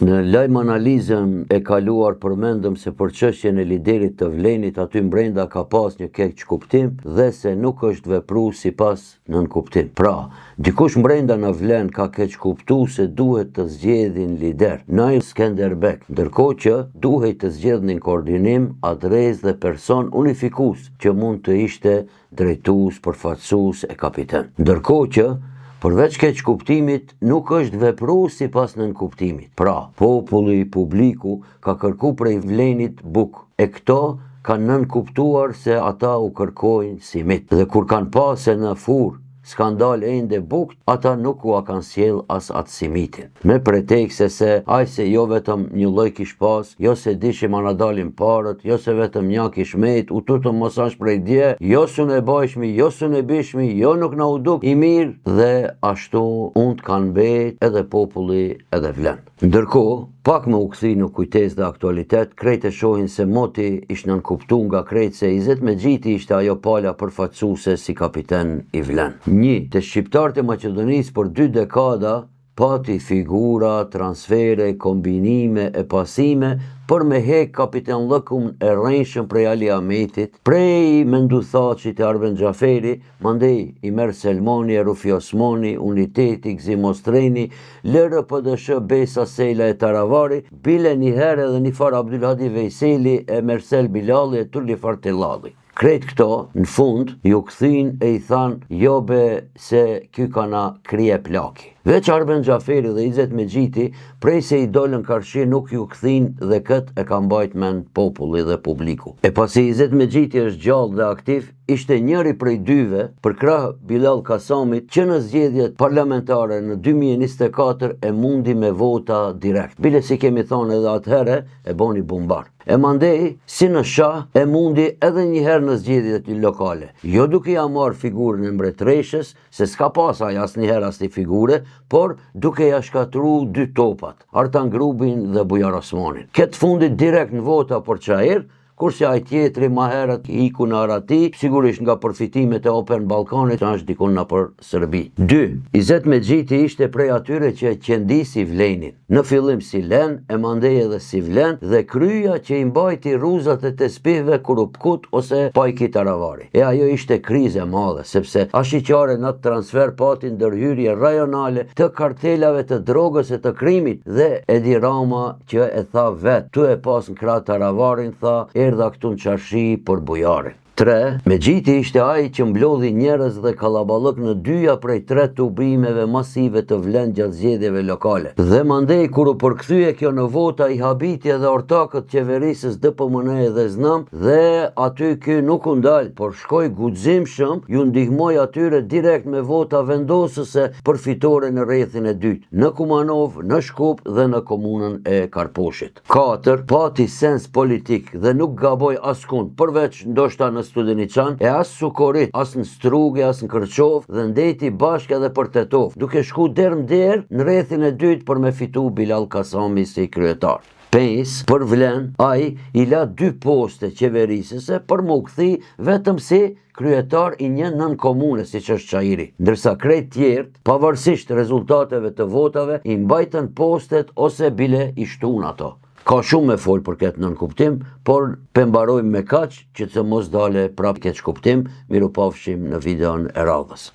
Në lajm analizën e kaluar përmendëm se për çështjen e liderit të Vlenit aty mbrenda ka pas një keq kuptim dhe se nuk është vepruar sipas nën kuptim. Pra, dikush mbrenda në Vlen ka keq kuptuar se duhet të zgjedhin lider, Nail Skenderbeg, ndërkohë që duhet të zgjedhnin koordinim, adresë dhe person unifikues që mund të ishte drejtues, përfaqësues e kapiten. Ndërkohë që përveç keq kuptimit, nuk është vepruar sipas nën kuptimit. Pra, populli, publiku ka kërkuar prej Vlenit buk. E këto kanë nën kuptuar se ata u kërkojnë simit. Dhe kur kanë pasë në furr skandal ende bukt, ata nuk u kanë sjell as atë simitin. Me pretekse se aj se jo vetëm një lloj kish pas, jo se dishim ana dalin parët, jo se vetëm një kish met, u tutëm mosash prej dje, jo su ne bajshmi, jo su ne bishmi, jo nuk na u duk i mirë, dhe ashtu unë kanë bet edhe populli edhe Vlen. Ndërkohë, pak më u kthi në kujtesë dhe aktualitet, krejt e shohin se moti ishte nënkuptuar nga krejt se Izet Mexhiti ishte ajo pala përfaqësuese si kapiten i Vlen. Të shqiptarët e Maqedonisë për 2 dekada pati figura, transfere, kombinime e pasime për me hek kapiten lëkum e rrenjshëm prej Ali Ahmetit, prej Menduthaqit e Arben Xhaferi, mandej i merr Selmani, Rufi Osmani, Uniteti, Gzim Ostreni, LRPDSH, Besa Sela e Taravari, bile një herë edhe një far Abdulhadi Vejseli e Mersel Bilali e Tulli Fartellalli. Krejt këto, në fund, ju kthin e i than, jobe se ky kana krije plaki. Veç Arben Xhaferi dhe Izet Mexhiti, prej se i dolën karshi nuk ju kthin dhe kët e ka mbajt mend populli dhe publiku. E pasi Izet Mexhiti është gjallë dhe aktiv, ishte njëri prej dyve për krah Bilal Kasamit që në zgjedhjet parlamentare në 2024 e mundi me vota direkt. Bile si kemi thonë edhe atëhere, e boni bumbar. E mandej, si në shah, e mundi edhe njëherë në zgjedhjet lokale. Jo duke ja marrë figurën e mbretreshës, se s'ka pasaj as njëherë as një figure, por duke ja shkatru 2 topat, Artan Grubin dhe Bujar Osmanin. Këtë fundit direkt në vota për Çajir, kurse ai tjetri ma herët iku në Arati, sigurisht nga përfitimet e Open Ballkanit që është dikun në për Serbi. 2. Izet Mexhiti ishte prej atyre që e qendisi Vlenin. Në fillim si len, e mandej edhe si Vlen, dhe kryja që i mbajti rruzat e tespihve Kurupkut ose Pajki Taravari. E ajo ishte krize madhe, sepse ashiqare në transfer pati ndërhyrje rajonale të kartelave të drogës e të krimit, dhe Edi Rama që e tha vet, tu e pas në krah Taravarin, tha, erdha këtu në qarshi për bujarin. 3. Mexhiti ishte ai që mblodhi njerëz dhe kallaballok në 2 prej 3 tubimeve masive të Vlen gjatë zgjedhjeve lokale. Dhe mandej kur u përkthye kjo në vota, i habiti edhe ortakët qeverisës DPMN dhe ZNAM, dhe aty ky nuk u ndal, por shkoi guximshëm, ju ndihmoi atyre direkt me vota vendosëse për fitore në rrethin e dytë, në Kumanov, në Shkup dhe në komunën e Karposhit. 4. Pati sens politik dhe nuk gaboj askund, përveç ndoshta në Studeniçan, e as Sukorit, as në Struge, as në Kërçov, dhe ndeti bashkë edhe për Tetov, duke shku derë në rrethin e dytë për me fitu Bilal Kasami si kryetar. 5. Për Vlen, ai i la 2 poste qeverisëse për mu kthi vetëm si kryetar i një nën komune si që është Çajiri, ndërsa krejt tjertë, pavarësisht rezultateve të votave, i mbajtën postet ose bile i shtun ato. Ka shumë me folë për këtë nënkuptim, por pëmbarojmë me kaq që të mos dale prap keq kuptim. Miru pafshim në videon e radhës.